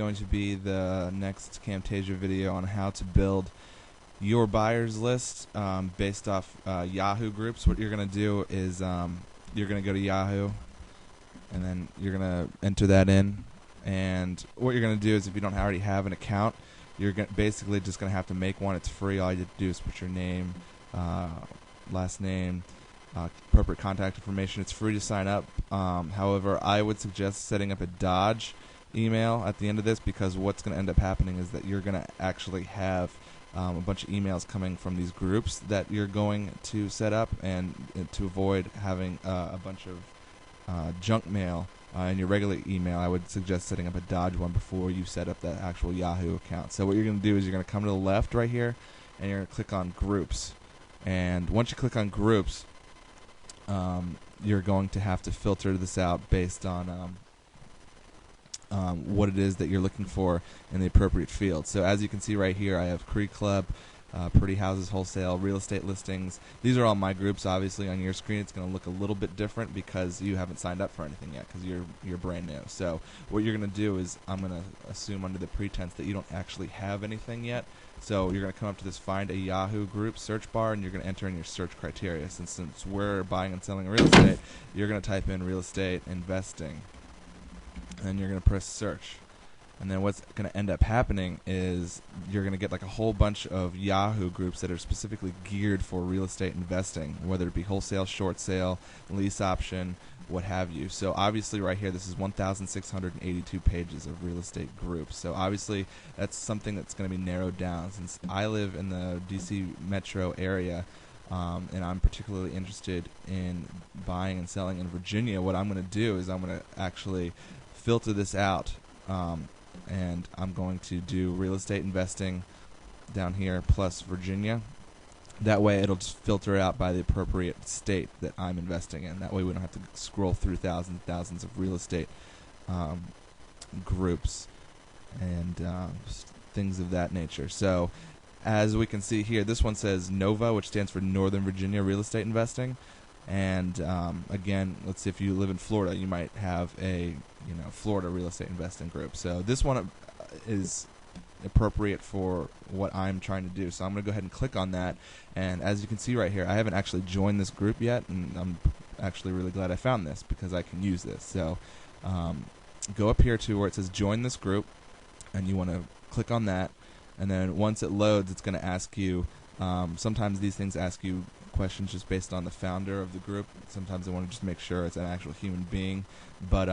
Going to be the next Camtasia video on how to build your buyers list based off Yahoo Groups. What you're going to do is you're going to go to Yahoo, and then you're going to enter that in. And what you're going to do is, if you don't already have an account, you're basically just going to have to make one. It's free. All you have to do is put your name, last name, appropriate contact information. It's free to sign up. However, I would suggest setting up a Dodge email at the end of this, because what's going to end up happening is that you're going to actually have a bunch of emails coming from these groups that you're going to set up, and to avoid having a bunch of junk mail in your regular email, I would suggest setting up a Dodge one before you set up that actual Yahoo account. So what you're going to do is you're going to come to the left right here, and you're going to click on Groups. And once you click on Groups, you're going to have to filter this out based on what it is that you're looking for in the appropriate field. So as you can see right here, I have Creek Club, Pretty Houses Wholesale, Real Estate Listings. These are all my groups. Obviously on your screen it's going to look a little bit different because you haven't signed up for anything yet, because you're brand new. So what you're going to do is, I'm going to assume under the pretense that you don't actually have anything yet. So you're going to come up to this Find a Yahoo Group search bar, and you're going to enter in your search criteria. Since we're buying and selling real estate, you're going to type in real estate investing, and then you're going to press search. And then what's going to end up happening is you're going to get like a whole bunch of Yahoo groups that are specifically geared for real estate investing, whether it be wholesale, short sale, lease option, what have you. So obviously right here, this is 1,682 pages of real estate groups. So obviously that's something that's going to be narrowed down. Since I live in the DC metro area, and I'm particularly interested in buying and selling in Virginia, what I'm going to do is I'm going to actually filter this out, and I'm going to do real estate investing down here plus Virginia. That way it'll just filter out by the appropriate state that I'm investing in. That way we don't have to scroll through thousands and thousands of real estate groups and things of that nature. So as we can see here, this one says NOVA, which stands for Northern Virginia Real Estate Investing. And again, let's see, if you live in Florida, you might have a Florida real estate investing group. So this one is appropriate for what I'm trying to do. So I'm going to go ahead and click on that. And as you can see right here, I haven't actually joined this group yet, and I'm actually really glad I found this because I can use this. So go up here to where it says join this group, and you want to click on that. And then once it loads, it's going to ask you, sometimes these things ask you questions just based on the founder of the group. Sometimes they want to just make sure it's an actual human being. But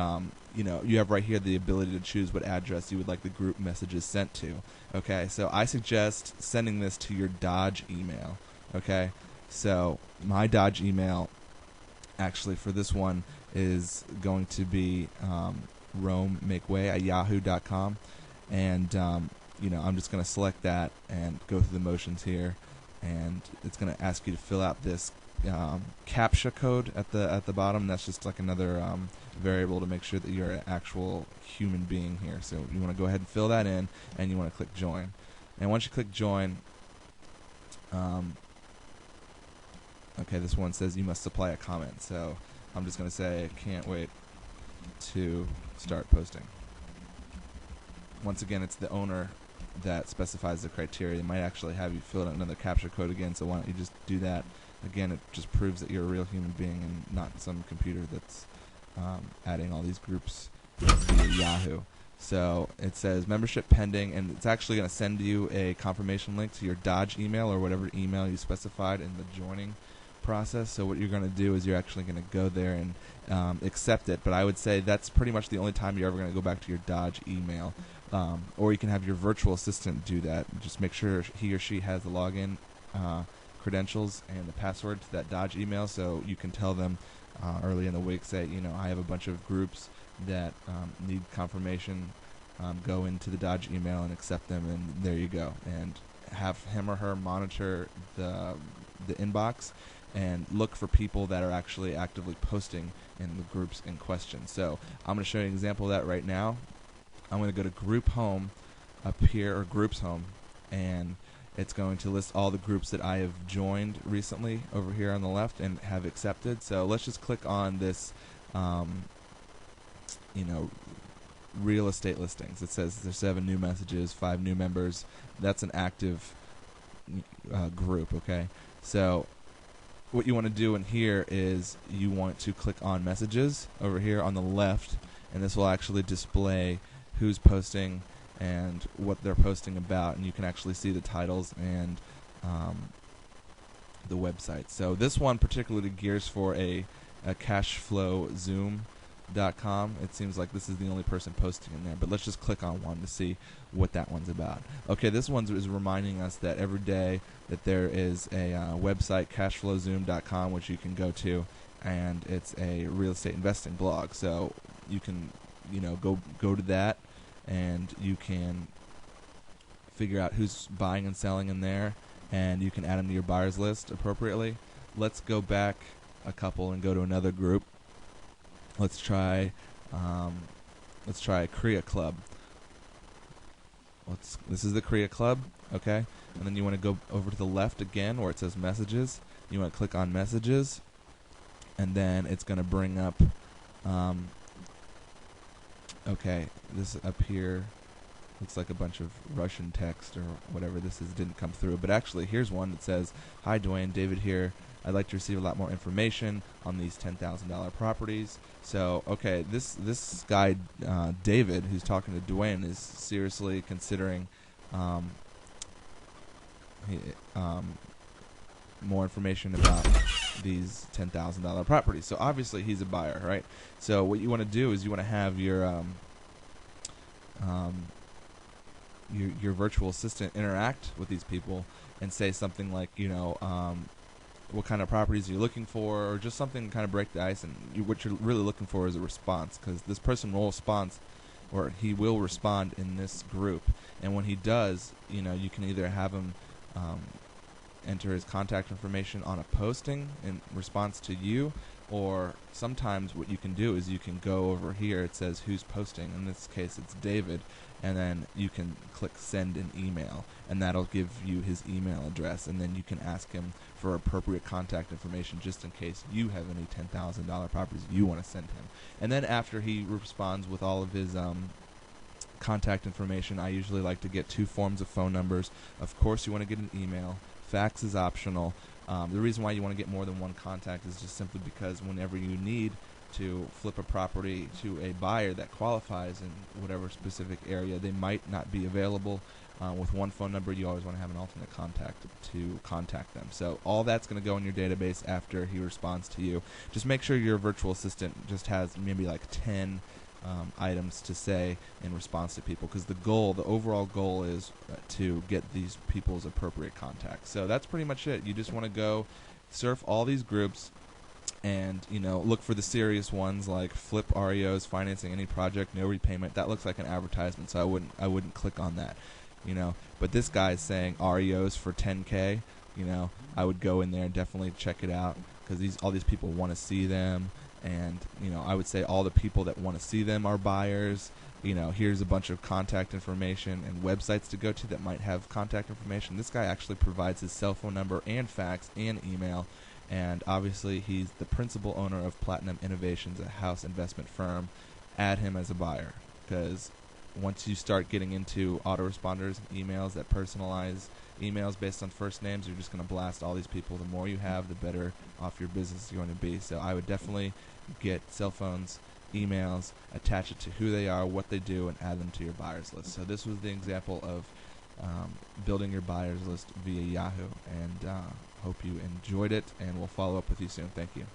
you have right here the ability to choose what address you would like the group messages sent to. Okay, so I suggest sending this to your Dodge email. Okay, so my Dodge email actually for this one is going to be romemakeway@yahoo.com, and I'm just going to select that and go through the motions here. And it's going to ask you to fill out this CAPTCHA code at the bottom. That's just like another variable to make sure that you're an actual human being here. So you want to go ahead and fill that in, and you want to click join. And once you click join, okay, this one says you must supply a comment. So I'm just going to say, can't wait to start posting. Once again, it's the owner that specifies the criteria. They might actually have you fill out another CAPTCHA code again, so why don't you just do that. Again, it just proves that you're a real human being and not some computer that's adding all these groups via Yahoo. So it says membership pending, and it's actually going to send you a confirmation link to your Dodge email or whatever email you specified in the joining process. So what you're going to do is you're actually going to go there and accept it. But I would say that's pretty much the only time you're ever going to go back to your Dodge email. Or you can have your virtual assistant do that. Just make sure he or she has the login credentials and the password to that Dodge email, so you can tell them early in the week, say, I have a bunch of groups that need confirmation. Go into the Dodge email and accept them, and there you go. And have him or her monitor the inbox and look for people that are actually actively posting in the groups in question. So I'm going to show you an example of that right now. I'm going to go to Group Home up here, or Groups Home, and it's going to list all the groups that I have joined recently over here on the left and have accepted. So let's just click on this, real estate listings. It says there's 7 new messages, 5 new members. That's an active group, okay? So what you want to do in here is you want to click on messages over here on the left, and this will actually display who's posting and what they're posting about, and you can actually see the titles and the website. So this one particularly gears for a cashflowzoom.com. It seems like this is the only person posting in there, but let's just click on one to see what that one's about. Okay, this one is reminding us that every day that there is a website, cashflowzoom.com, which you can go to, and it's a real estate investing blog. So you can, go to that, and you can figure out who's buying and selling in there, and you can add them to your buyers list appropriately. Let's go back a couple and go to another group. Let's try Korea Club. This is the Korea Club, okay? And then you want to go over to the left again where it says messages. You want to click on messages, and then it's going to bring up okay, this up here looks like a bunch of Russian text or whatever this is, didn't come through. But actually, here's one that says, "Hi Dwayne, David here. I'd like to receive a lot more information on these $10,000 properties." So, okay, this guy, David, who's talking to Dwayne, is seriously considering more information about these $10,000 properties. So obviously he's a buyer, right? So what you want to do is you want to have your virtual assistant interact with these people and say something like, what kind of properties you're looking for, or just something to kind of break the ice. And what you're really looking for is a response, because this person will respond, or he will respond in this group. And when he does, you can either have him enter his contact information on a posting in response to you, or sometimes what you can do is you can go over here, it says who's posting, in this case it's David, and then you can click send an email, and that'll give you his email address, and then you can ask him for appropriate contact information just in case you have any $10,000 properties you want to send him. And then after he responds with all of his contact information, I usually like to get 2 forms of phone numbers. Of course you want to get an email. Fax is optional. The reason why you want to get more than one contact is just simply because whenever you need to flip a property to a buyer that qualifies in whatever specific area, they might not be available. With one phone number, you always want to have an alternate contact to contact them. So all that's going to go in your database after he responds to you. Just make sure your virtual assistant just has maybe like 10 items to say in response to people, because the overall goal is to get these people's appropriate contacts. So that's pretty much it. You just want to go surf all these groups and look for the serious ones like flip REOs, financing any project, no repayment. That looks like an advertisement, so I wouldn't click on that. But this guy is saying REOs for 10K. I would go in there and definitely check it out, because all these people want to see them. And I would say all the people that want to see them are buyers. Here's a bunch of contact information and websites to go to that might have contact information. This guy actually provides his cell phone number and fax and email, and obviously he's the principal owner of Platinum Innovations, a house investment firm. Add him as a buyer, because once you start getting into autoresponders and emails that personalize emails based on first names, you're just going to blast all these people. The more you have, the better off your business is going to be. So I would definitely get cell phones, emails, attach it to who they are, what they do, and add them to your buyers list. So this was the example of building your buyers list via Yahoo, and hope you enjoyed it, and we'll follow up with you soon. Thank you.